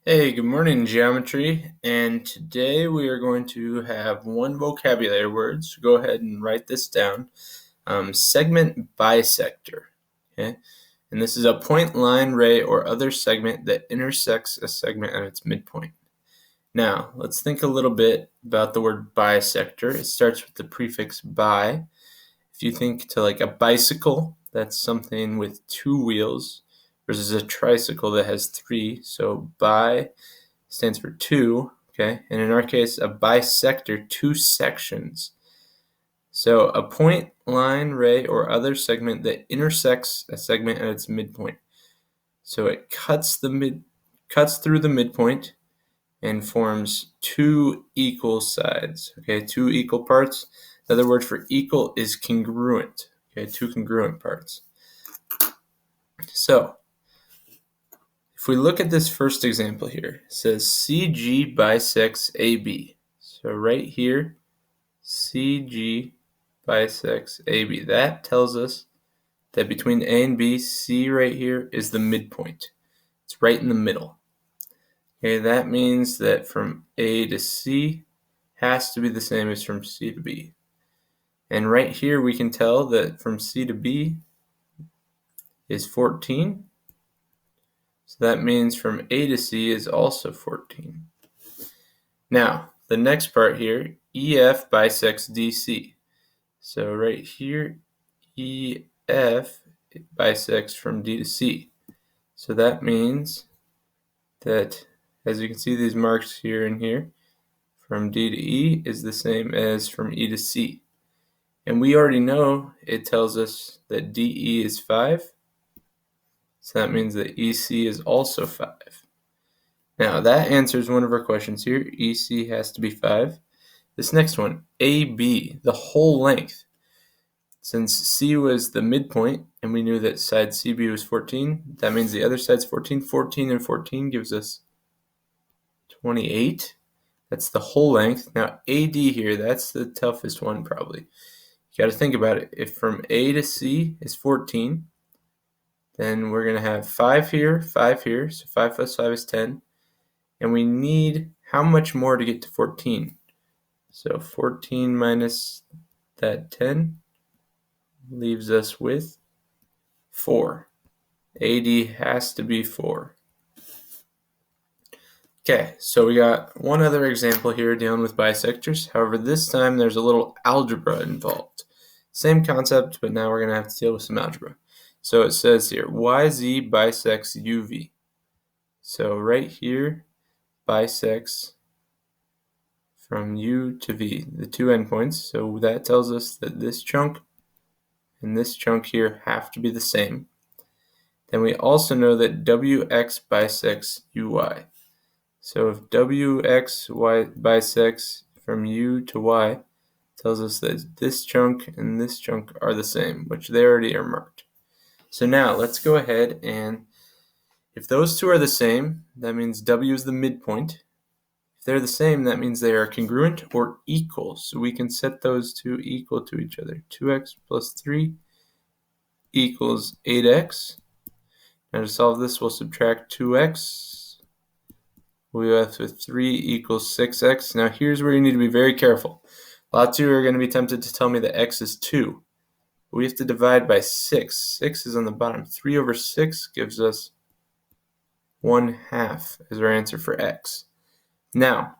Hey, good morning, geometry. And today we are going to have one vocabulary word. So go ahead and write this down. Segment bisector. Okay, and this is a point, line, ray, or other segment that intersects a segment at its midpoint. Now, let's think a little bit about the word bisector. It starts with the prefix bi. If you think to like a bicycle, that's something with two wheels versus a tricycle that has three. So bi stands for two, okay? And in our case, a bisector, two sections. So a point, line, ray, or other segment that intersects a segment at its midpoint. So it cuts through the midpoint and forms two equal sides, okay? Two equal parts. The other word for equal is congruent, okay? Two congruent parts. So if we look at this first example here, it says CG bisects AB. So right here, CG bisects AB. That tells us that between A and B, C right here is the midpoint. It's right in the middle. Okay, that means that from A to C has to be the same as from C to B. And right here we can tell that from C to B is 14. So that means from A to C is also 14. Now, the next part here, EF bisects DC. So right here, EF bisects from D to C. So that means that, as you can see, these marks here and here, from D to E is the same as from E to C. And we already know it tells us that DE is 5. So that means that EC is also 5. Now that answers one of our questions here. EC has to be 5. This next one, AB, the whole length. Since C was the midpoint, and we knew that side CB was 14, that means the other side's 14. 14 and 14 gives us 28. That's the whole length. Now AD here, that's the toughest one probably. You got to think about it. If from A to C is 14, then we're going to have 5 here, 5 here. So 5 plus 5 is 10. And we need how much more to get to 14? So 14 minus that 10 leaves us with 4. AD has to be 4. Okay, so we got one other example here dealing with bisectors. However, this time there's a little algebra involved. Same concept, but now we're going to have to deal with some algebra. So it says here, YZ bisects UV. So right here, bisects from U to V, the two endpoints. So that tells us that this chunk and this chunk here have to be the same. Then we also know that WX bisects UY. So if WX bisects from U to Y, tells us that this chunk and this chunk are the same, which they already are marked. So now let's go ahead and if those two are the same, that means W is the midpoint. If they're the same, that means they are congruent or equal. So we can set those two equal to each other. 2x plus 3 equals 8x. Now to solve this, we'll subtract 2x. We'll be left with 3 equals 6x. Now here's where you need to be very careful. Lots of you are going to be tempted to tell me that x is 2. But we have to divide by 6. 6 is on the bottom. 3 over 6 gives us 1/2 as our answer for x. Now,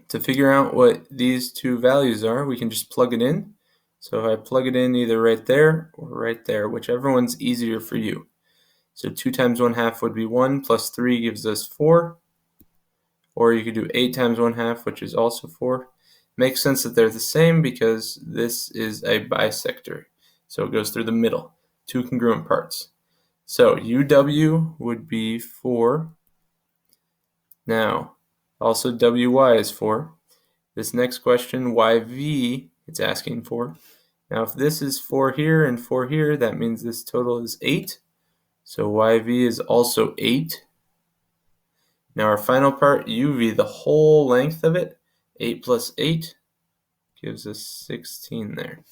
to figure out what these two values are, we can just plug it in. So if I plug it in either right there or right there, whichever one's easier for you. So 2 times 1/2 would be 1, plus 3 gives us 4. Or you could do 8 times 1/2, which is also 4. Makes sense that they're the same because this is a bisector. So it goes through the middle, two congruent parts. So UW would be 4. Now, also WY is 4. This next question, YV, it's asking for. Now, if this is 4 here and 4 here, that means this total is 8. So YV is also 8. Now our final part, UV, the whole length of it, 8 plus 8 gives us 16 there.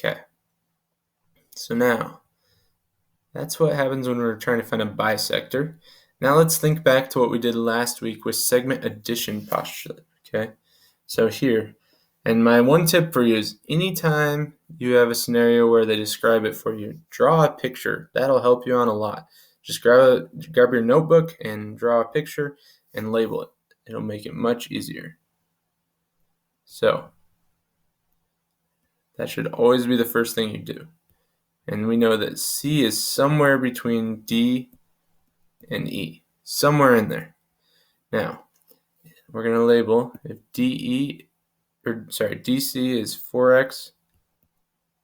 Okay. So now, that's what happens when we're trying to find a bisector. Now let's think back to what we did last week with segment addition postulate, okay? So here, and my one tip for you is anytime you have a scenario where they describe it for you, draw a picture. That'll help you on a lot. Just grab your notebook and draw a picture and label it. It'll make it much easier. So that should always be the first thing you do. And we know that C is somewhere between D and E, somewhere in there. Now, we're going to label if DC is 4x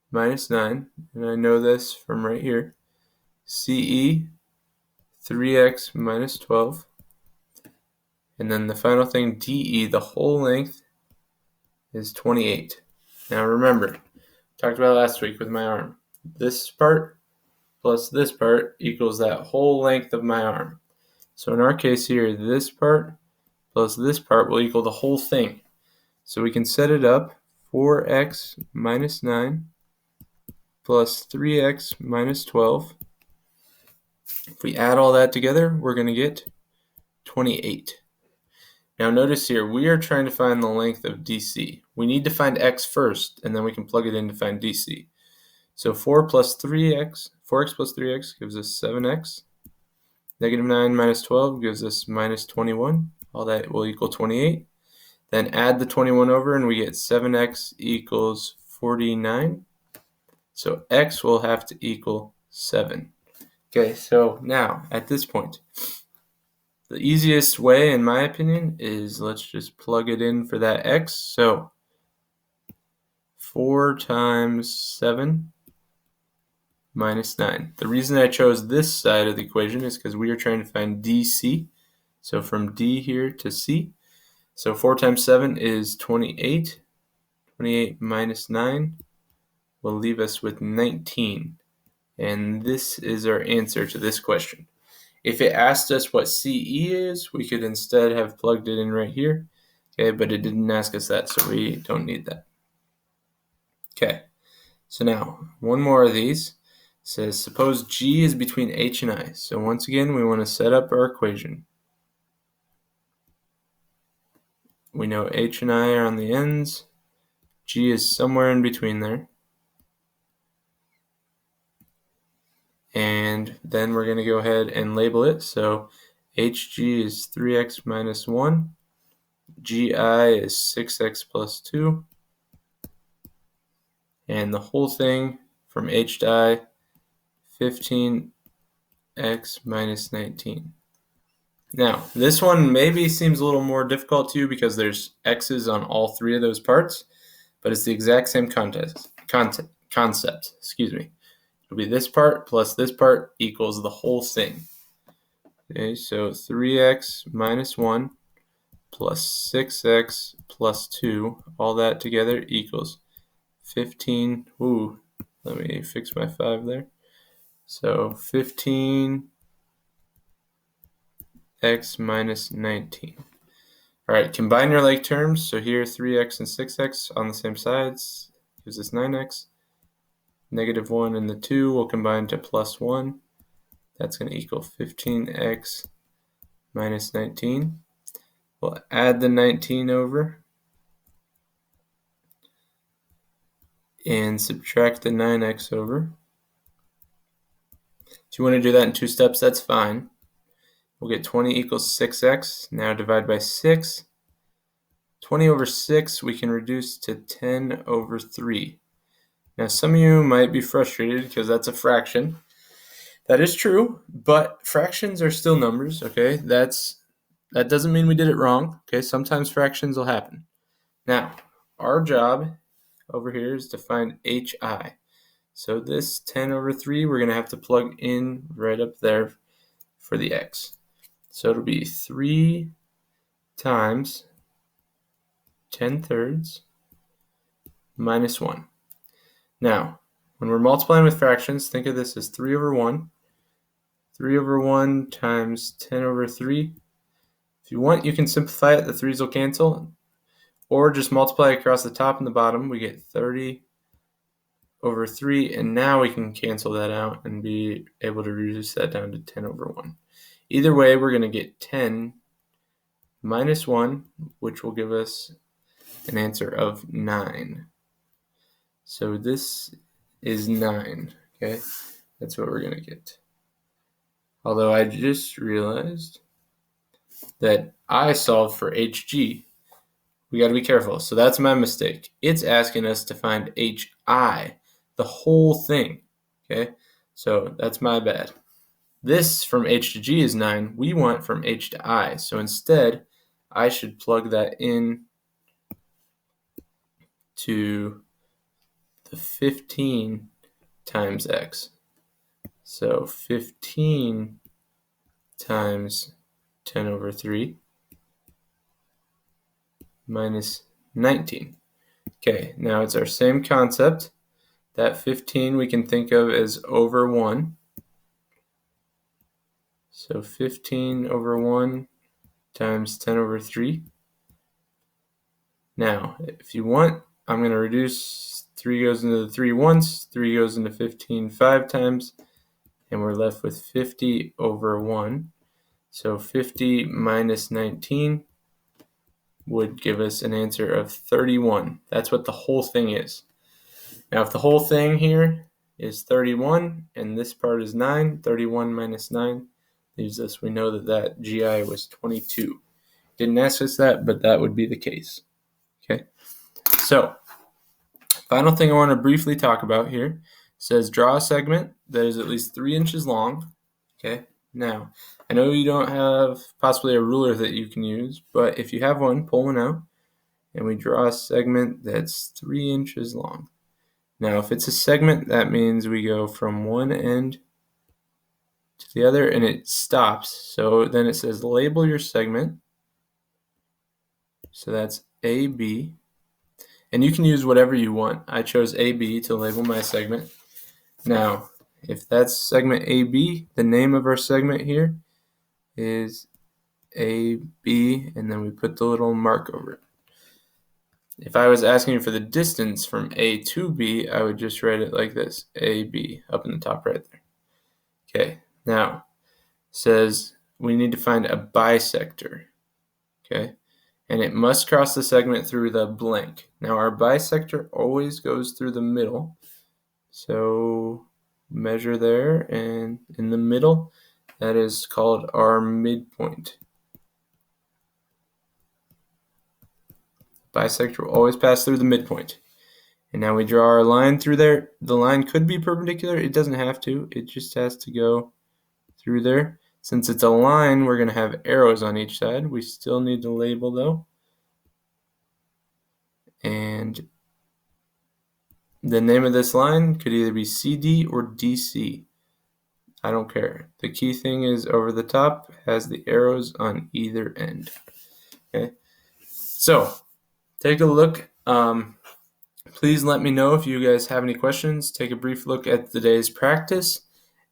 minus 9, and I know this from right here. CE, 3x minus 12. And then the final thing, DE, the whole length, is 28. Now remember, talked about last week with my arm. This part plus this part equals that whole length of my arm. So in our case here, this part plus this part will equal the whole thing. So we can set it up 4x minus 9 plus 3x minus 12. If we add all that together, we're going to get 28. Now notice here, we are trying to find the length of DC. We need to find x first, and then we can plug it in to find DC. So 4x plus 3x gives us 7x. Negative 9 minus 12 gives us minus 21. All that will equal 28. Then add the 21 over, and we get 7x equals 49. So x will have to equal 7. Okay, so now, at this point, the easiest way, in my opinion, is let's just plug it in for that x. So 4 times 7 minus 9. The reason I chose this side of the equation is because we are trying to find DC. So from D here to C. So 4 times 7 is 28. 28 minus 9 will leave us with 19. And this is our answer to this question. If it asked us what CE is, we could instead have plugged it in right here. Okay, but it didn't ask us that, so we don't need that. Okay, so now one more of these. It says suppose G is between H and I. So once again, we want to set up our equation. We know H and I are on the ends. G is somewhere in between there. And then we're going to go ahead and label it. So HG is 3x minus 1. GI is 6x plus 2. And the whole thing from H to I, 15x minus 19. Now, this one maybe seems a little more difficult to you because there's x's on all three of those parts, but it's the exact same concept. It'll be this part plus this part equals the whole thing. Okay, so 3x minus 1 plus 6x plus 2, all that together equals 15. Ooh, let me fix my 5 there. So 15x minus 19. All right, combine your like terms. So here 3x and 6x on the same sides gives us 9x. Negative 1 and the 2 will combine to plus 1. That's going to equal 15x minus 19. We'll add the 19 over and subtract the 9x over. If you want to do that in 2 steps, that's fine. We'll get 20 equals 6x. Now divide by 6. 20 over 6 we can reduce to 10 over 3. Now some of you might be frustrated because that's a fraction. That is true, but fractions are still numbers, okay? That doesn't mean we did it wrong, okay? Sometimes fractions will happen. Now, our job over here is to find HI. So this 10 over 3, we're going to have to plug in right up there for the x. So it'll be 3 times 10 thirds minus 1. Now, when we're multiplying with fractions, think of this as 3 over 1. 3 over 1 times 10 over 3. If you want, you can simplify it. The 3's will cancel. Or just multiply across the top and the bottom. We get 30 over 3. And now we can cancel that out and be able to reduce that down to 10 over 1. Either way, we're going to get 10 minus 1, which will give us an answer of 9. So this is 9, okay? That's what we're going to get. Although I just realized that I solved for HG. We got to be careful. So that's my mistake. It's asking us to find HI, the whole thing, okay? So that's my bad. This from H to G is 9. We want from H to I. So instead, I should plug that in to the 15 times x. So 15 times 10 over 3 minus 19. Okay, now it's our same concept. That 15 we can think of as over 1. So 15 over 1 times 10 over 3. Now, if you want, I'm going to reduce 3 goes into the 3 once, 3 goes into 15 5 times, and we're left with 50 over 1. So 50 minus 19 would give us an answer of 31. That's what the whole thing is. Now, if the whole thing here is 31 and this part is 9, 31 minus 9 leaves us, we know that GI was 22. Didn't ask us that, but that would be the case. Okay, so final thing I want to briefly talk about here says draw a segment that is at least 3 inches long. Okay, now I know you don't have possibly a ruler that you can use, but if you have one, pull one out, and we draw a segment that's 3 inches long. Now, if it's a segment, that means we go from one end to the other and it stops. So then it says label your segment. So that's AB. And you can use whatever you want. I chose AB to label my segment. Now, if that's segment AB, the name of our segment here is AB, and then we put the little mark over it. If I was asking for the distance from A to B, I would just write it like this, AB, up in the top right there. Okay, now, it says we need to find a bisector, okay? And it must cross the segment through the blank. Now, our bisector always goes through the middle. So measure there, and in the middle, that is called our midpoint. Bisector will always pass through the midpoint. And now we draw our line through there. The line could be perpendicular. It doesn't have to. It just has to go through there. Since it's a line, we're going to have arrows on each side. We still need to label, though. And the name of this line could either be CD or DC. I don't care. The key thing is over the top has the arrows on either end. Okay. So take a look. Please let me know if you guys have any questions. Take a brief look at the day's practice.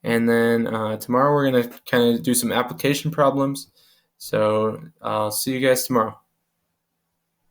And then tomorrow we're going to kind of do some application problems. So I'll see you guys tomorrow.